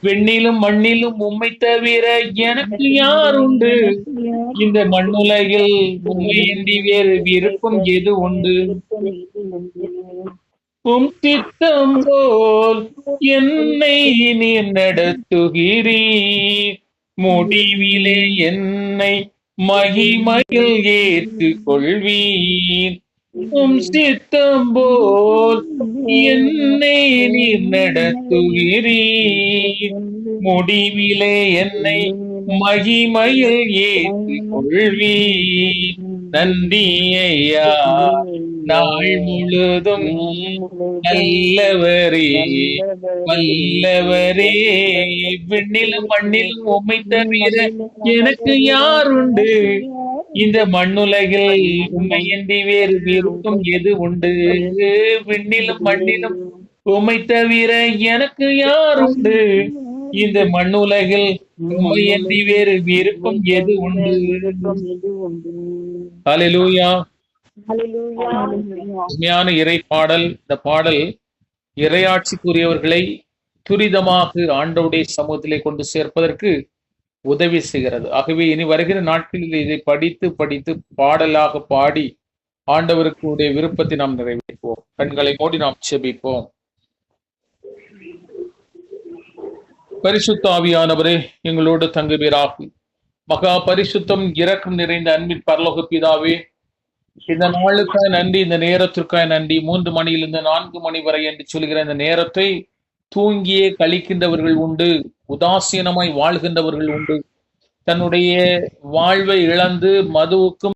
வெண்ணிலும் மண்ணிலும் உம்மை தவிர எனக்கு யார் உண்டு? இந்த மண்ணுலகில் உம்மையின்றி வேறு விருப்பம் எது உண்டு? உம் சித்தம் போல் என்னை நீர் நடத்துகிறீர். முடிவிலே என்னை மகிமையில் ஏற்றுக் கொள்வீர். உம் சித்தம் போல் என்னை நீர் நடத்துகிறீர். முடிவிலே என்னை மகிமையில் ஏற்றுக் கொள்வீர். நன்றி ஐயா, நாள் முழுதும் நல்லவரே வல்லவரே. விண்ணிலும் மண்ணிலும் உம்மை தவிர எனக்கு யார் உண்டு? இந்த மண்ணுலகில் உம்மையின்றி வேறு விருப்பம் எது உண்டு? விண்ணிலும் மண்ணிலும் உம்மை தவிர எனக்கு யார் உண்டு? இந்த மண்ணுலகில் உம்மையின்றி வேறு விருப்பம் எது உண்டு? ஹல்லேலூயா. உண்மையான இறை பாடல். இந்த பாடல் இறையாட்சிக்குரியவர்களை துரிதமாக ஆண்டவருடைய சமூகத்திலே கொண்டு சேர்ப்பதற்கு உதவி செய்கிறது. ஆகவே இனி வருகிற நாட்களில் இதை படித்து படித்து பாடலாக பாடி ஆண்டவருக்குடைய விருப்பத்தை நாம் நிறைவேற்றுவோம். கண்களை மூடி நாம் செபிப்போம். பரிசுத்த ஆவியானவரே, எங்களோடு தங்குவீராக. மகா பரிசுத்தம் இரக்கம் நிறைந்த அன்பின் பரலோக பிதாவே, இந்த நாளுக்காய் நன்றி, இந்த நேரத்திற்காய் நன்றி. 3 மணியிலிருந்து 4 மணி வரை என்று சொல்கிற இந்த நேரத்தை தூங்கியே கழிக்கின்றவர்கள் உண்டு, உதாசீனமாய் வாழ்கின்றவர்கள் உண்டு, தன்னுடைய வாழ்வை இழந்து மதுவுக்கும்